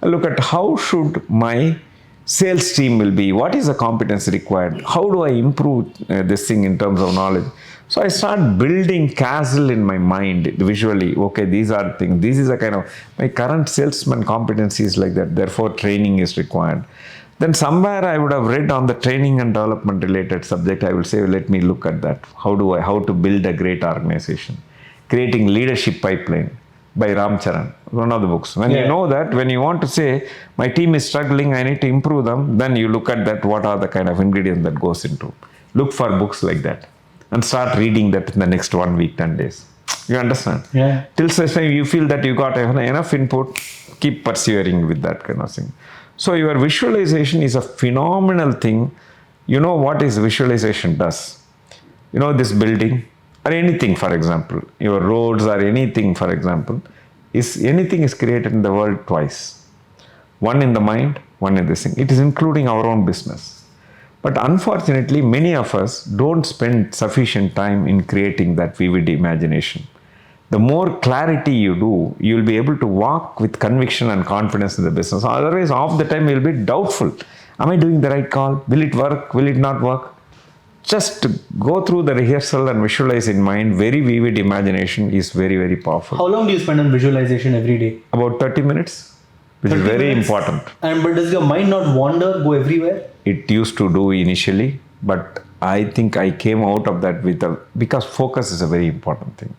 look at how should my sales team will be, what is the competence required, how do I improve this thing in terms of knowledge. So I start building castle in my mind visually. Okay, these are things. This is a kind of, my current salesman competency is like that. Therefore, training is required. Then somewhere I would have read on the training and development related subject. I will say, let me look at that. How to build a great organization. Creating leadership pipeline by Ram Charan, one of the books. When you know that, when you want to say, my team is struggling, I need to improve them, then you look at that, what are the kind of ingredients that goes into. Look for books like that and start reading that in the next 1 week, 10 days. You understand? Yeah. Till such time you feel that you got enough input, keep persevering with that kind of thing. So your visualization is a phenomenal thing. You know what is visualization does? You know, this building or anything, for example, your roads or anything, for example, anything is created in the world twice. One in the mind, one in this thing. It is including our own business. But unfortunately, many of us don't spend sufficient time in creating that vivid imagination. The more clarity you do, you'll be able to walk with conviction and confidence in the business. Otherwise, half the time you'll be doubtful. Am I doing the right call? Will it work? Will it not work? Just go through the rehearsal and visualize in mind. Very vivid imagination is very, very powerful. How long do you spend on visualization every day? About 30 minutes, which is very important. But does your mind not wander, go everywhere? It used to do initially, but I think I came out of that because focus is a very important thing.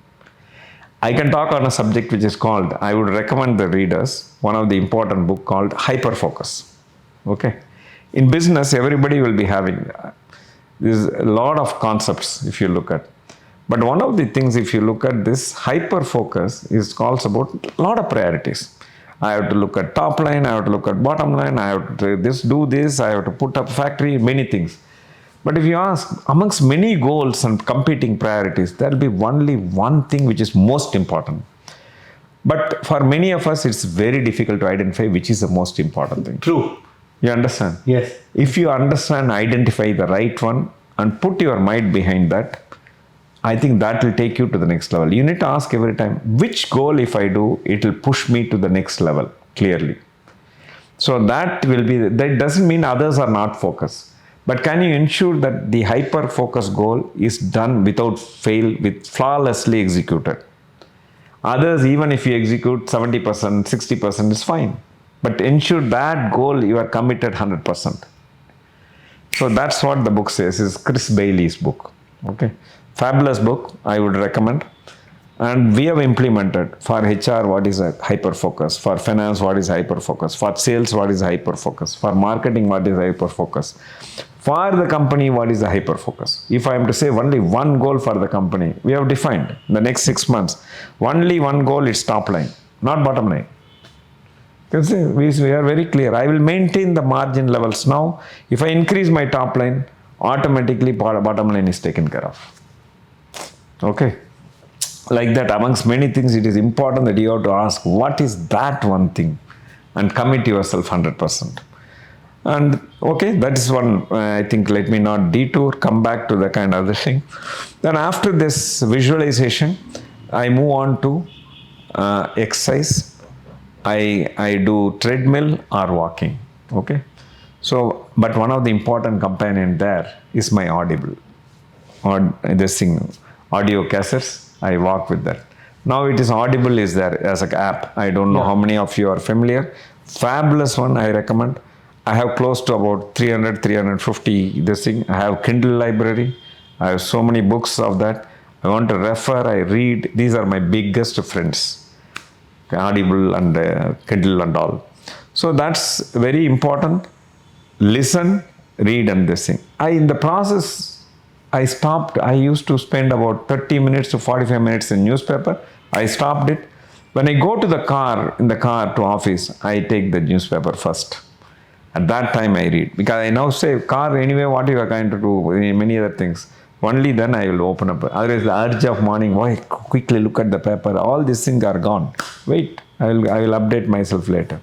I can talk on a subject which is called, I would recommend the readers, one of the important book called Hyperfocus. Okay. In business, everybody will be having, there's a lot of concepts if you look at. But one of the things, if you look at this, hyperfocus is calls about a lot of priorities. I have to look at top line, I have to look at bottom line, I have to do this, I have to put up factory, many things. But if you ask, amongst many goals and competing priorities, there will be only one thing which is most important. But for many of us, it's very difficult to identify which is the most important thing. True. You understand? Yes. If you understand, identify the right one and put your mind behind that, I think that will take you to the next level. You need to ask every time, which goal if I do, it will push me to the next level, clearly. So that doesn't mean others are not focused. But can you ensure that the hyper-focus goal is done without fail, with flawlessly executed? Others, even if you execute 70%, 60% is fine. But ensure that goal you are committed 100%. So that's what the book says, is Chris Bailey's book. Okay, fabulous book, I would recommend. And we have implemented for HR what is a hyper-focus, for finance what is hyper-focus, for sales what is hyper-focus, for marketing what is hyper-focus. For the company, what is the hyper-focus? If I am to say only one goal for the company, we have defined the next 6 months. Only one goal is top line, not bottom line. You can say, we are very clear. I will maintain the margin levels now. If I increase my top line, automatically bottom line is taken care of. Okay. Like that, amongst many things, it is important that you have to ask, what is that one thing? And commit yourself 100%. And okay, that is one, I think, let me not detour, come back to the kind of other thing. Then after this visualization, I move on to exercise. I do treadmill or walking. Okay. So, but one of the important companion there is my Audible. Or this thing, audio cassettes, I walk with that. Now it is Audible is there as an app. I don't know how many of you are familiar. Fabulous one, I recommend. I have close to about 300, 350 this thing. I have Kindle library. I have so many books of that. I want to refer, I read. These are my biggest friends. Audible and Kindle and all. So that's very important. Listen, read and this thing. In the process, I stopped. I used to spend about 30 minutes to 45 minutes in newspaper. I stopped it. When I go to in the car to office, I take the newspaper first. At that time I read. Because I now say, car anyway, what you are going to do, many other things. Only then I will open up. Otherwise the urge of morning, why quickly look at the paper, all these things are gone. Wait, I will update myself later.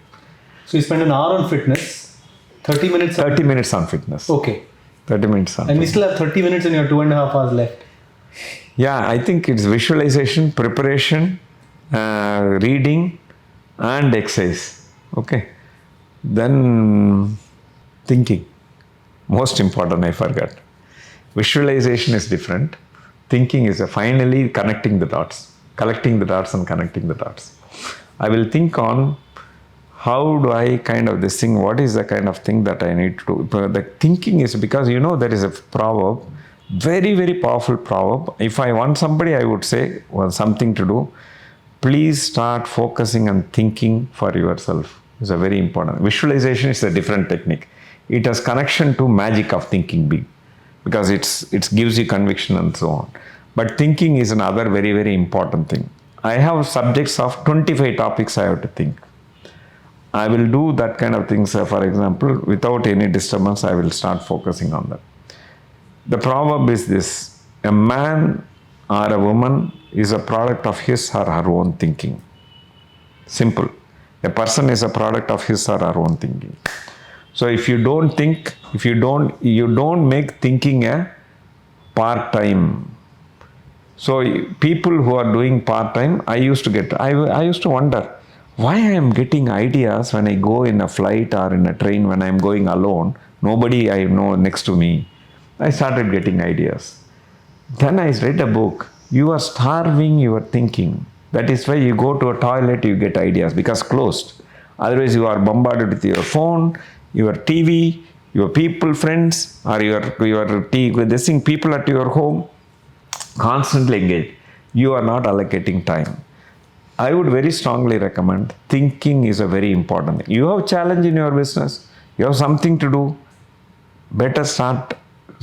So you spend an hour on fitness, 30 minutes. 30 minutes on fitness. Okay. 30 minutes on And we fitness. still have 30 minutes in your 2.5 hours left. Yeah, I think it's visualization, preparation, reading, and exercise. Okay. Then thinking. Most important, I forgot. Visualization is different. Thinking is finally connecting the dots. Collecting the dots and connecting the dots. I will think on how do I kind of this thing, what is the kind of thing that I need to do. The thinking is because, there is a proverb, very, very powerful proverb. If I want somebody, I would say, something to do, please start focusing on thinking for yourself. It's a very important. Visualization is a different technique. It has connection to magic of thinking big, because it gives you conviction and so on. But thinking is another very, very important thing. I have subjects of 25 topics I have to think. I will do that kind of things. For example, without any disturbance, I will start focusing on that. The proverb is this: a man or a woman is a product of his or her own thinking. Simple. A person is a product of his or her own thinking. So if you don't think, you don't make thinking a part-time. So people who are doing part-time, I used to wonder, why I am getting ideas when I go in a flight or in a train, when I am going alone, nobody I know next to me. I started getting ideas. Then I read a book. You are starving your thinking. That is why you go to a toilet, you get ideas, because closed. Otherwise you are bombarded with your phone, your TV, your people, friends, or your people at your home, constantly engaged. You are not allocating time. I would very strongly recommend thinking is a very important thing. You have a challenge in your business, you have something to do, better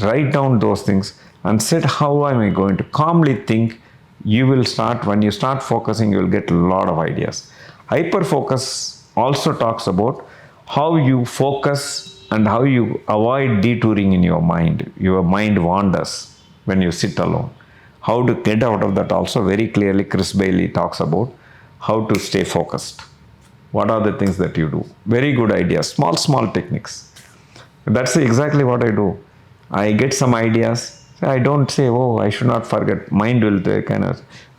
write down those things and said, how am I going to calmly think? When you start focusing, you will get a lot of ideas. Hyper focus also talks about how you focus and how you avoid detouring in your mind. Your mind wanders when you sit alone. How to get out of that also very clearly, Chris Bailey talks about how to stay focused. What are the things that you do? Very good ideas, small techniques. That's exactly what I do. I get some ideas. I don't say, I should not forget. Mind will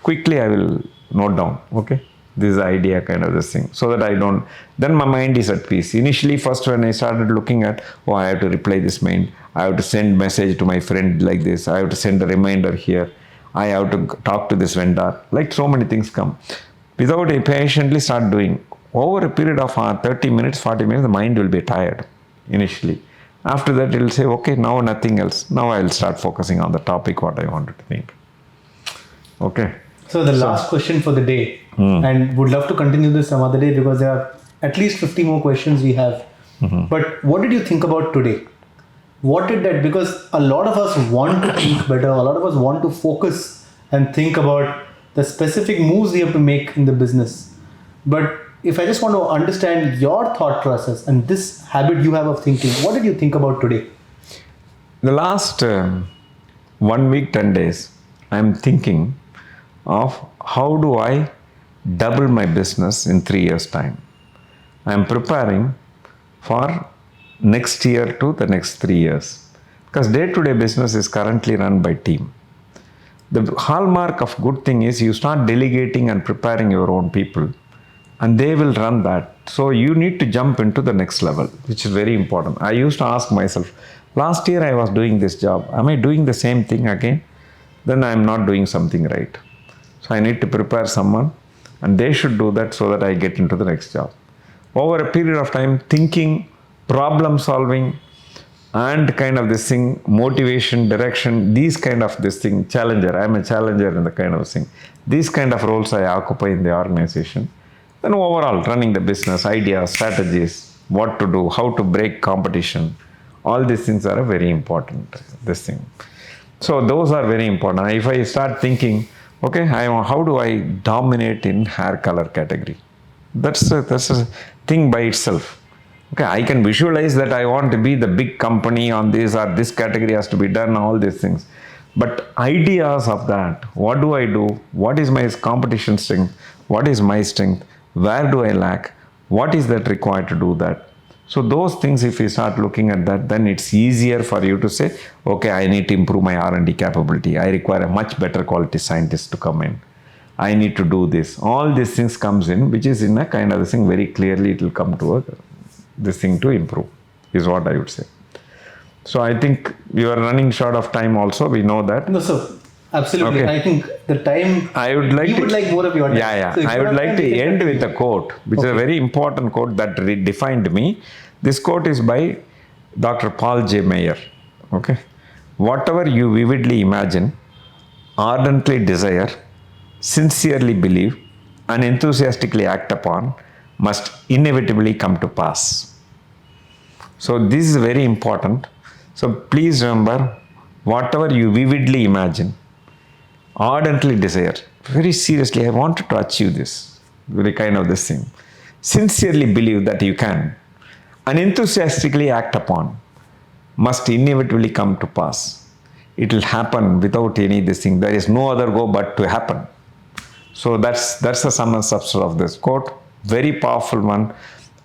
quickly I will note down. Okay, this is the idea, kind of this thing. So that I don't, then my mind is at peace. Initially, first when I started looking at, I have to reply this mail. I have to send message to my friend like this. I have to send a reminder here. I have to talk to this vendor. Like so many things come. Without I patiently start doing. Over a period of 30 minutes, 40 minutes, the mind will be tired initially. After that, it will say, okay, now nothing else. Now I will start focusing on the topic, what I wanted to think. Okay. So the last question for the day, and would love to continue this some other day because there are at least 50 more questions we have. But what did you think about today? What did that, because a lot of us want to think better, a lot of us want to focus and think about the specific moves we have to make in the business. But if I just want to understand your thought process and this habit you have of thinking, what did you think about today? The last 1 week, 10 days, I'm thinking of how do I double my business in 3 years' time. I'm preparing for next year to the next 3 years. Because day-to-day business is currently run by team. The hallmark of good thing is you start delegating and preparing your own people, and they will run that. So you need to jump into the next level, which is very important. I used to ask myself, last year I was doing this job. Am I doing the same thing again? Then I am not doing something right. So I need to prepare someone, and they should do that so that I get into the next job. Over a period of time, thinking, problem solving, and kind of this thing, motivation, direction, these kind of this thing, challenger. I am a challenger in the kind of thing. These kind of roles I occupy in the organization. Then overall, running the business, ideas, strategies, what to do, how to break competition, all these things are very important, this thing. So those are very important. If I start thinking, okay, how do I dominate in hair color category? That's a thing by itself. Okay, I can visualize that I want to be the big company on this, or this category has to be done, all these things. But ideas of that, what do I do? What is my competition strength? What is my strength? Where do I lack? What is that required to do that? So those things, if you start looking at that, then it's easier for you to say, okay, I need to improve my R&D capability. I require a much better quality scientist to come in. I need to do this. All these things comes in, which is in a kind of a thing, very clearly it will come to this thing to improve, is what I would say. So I think you are running short of time also, we know that. No, sir. Absolutely. Okay. I think the time, I would like would like more of your time. Yeah. So if I you would have like time, to we can end continue. with a quote, which is a very important quote that defined me. This quote is by Dr. Paul J. Meyer. Okay. Whatever you vividly imagine, ardently desire, sincerely believe, and enthusiastically act upon, must inevitably come to pass. So this is very important. So please remember, whatever you vividly imagine, ardently desire, very seriously, I wanted to achieve this, very kind of this thing, sincerely believe that you can, and enthusiastically act upon, must inevitably come to pass. It will happen without any this thing. There is no other go but to happen. So that's the sum and substance of this quote. Very powerful one.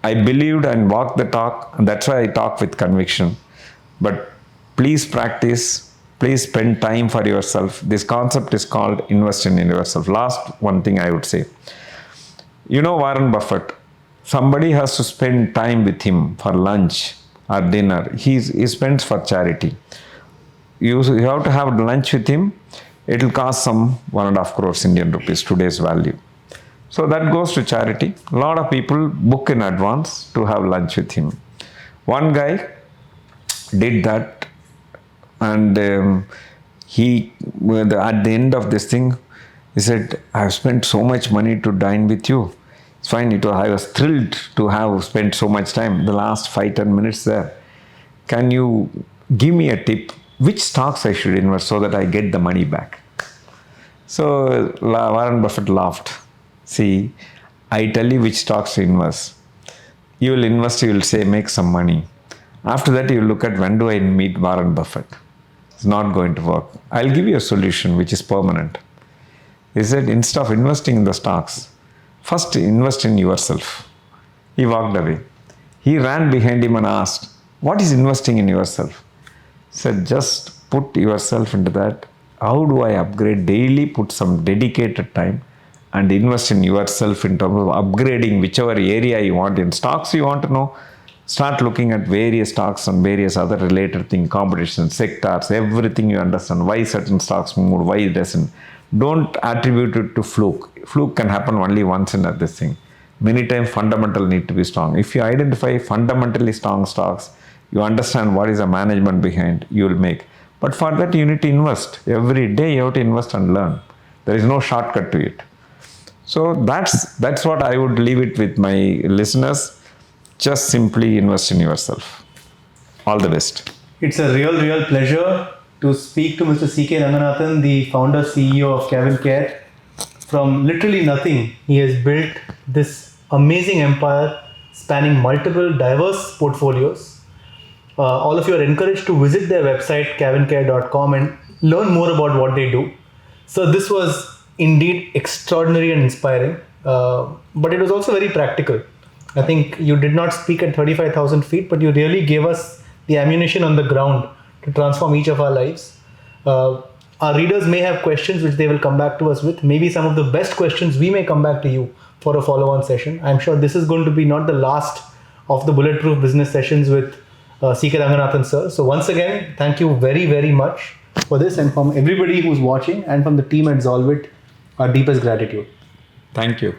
I believed and walked the talk, and that's why I talk with conviction. But please practice. Please spend time for yourself. This concept is called invest in yourself. Last one thing I would say. You know Warren Buffett. Somebody has to spend time with him for lunch or dinner. He spends for charity. You have to have lunch with him. It will cost some 1.5 crores Indian rupees, today's value. So that goes to charity. A lot of people book in advance to have lunch with him. One guy did that, and at the end of this thing, he said, I've spent so much money to dine with you. It's fine. I was thrilled to have spent so much time, the last 5-10 minutes there. Can you give me a tip? Which stocks I should invest so that I get the money back? So Warren Buffett laughed. See, I tell you which stocks to invest. You will invest, you will say, make some money. After that, you look at when do I meet Warren Buffett. It's not going to work. I'll give you a solution which is permanent. He said, instead of investing in the stocks, first invest in yourself. He walked away. He ran behind him and asked, what is investing in yourself? He said, just put yourself into that. How do I upgrade daily? Put some dedicated time and invest in yourself in terms of upgrading whichever area you want. In stocks you want to know, start looking at various stocks and various other related things, competition, sectors, everything you understand. Why certain stocks move, why it doesn't. Don't attribute it to fluke. Fluke can happen only once in this thing. Many times fundamental need to be strong. If you identify fundamentally strong stocks, you understand what is the management behind, you will make. But for that you need to invest. Every day you have to invest and learn. There is no shortcut to it. So that's what I would leave it with my listeners. Just simply invest in yourself. All the best. It's a real pleasure to speak to Mr. CK Ranganathan, the founder CEO of Cavinkare. From literally nothing, he has built this amazing empire spanning multiple diverse portfolios. All of you are encouraged to visit their website cavinkare.com and learn more about what they do. So this was indeed extraordinary and inspiring, but it was also very practical. I think you did not speak at 35,000 feet, but you really gave us the ammunition on the ground to transform each of our lives. Our readers may have questions which they will come back to us with. Maybe some of the best questions we may come back to you for a follow-on session. I'm sure this is going to be not the last of the Bulletproof business sessions with CK Ranganathan sir. So once again, thank you very much for this, and from everybody who's watching and from the team at Zolvit, our deepest gratitude. Thank you.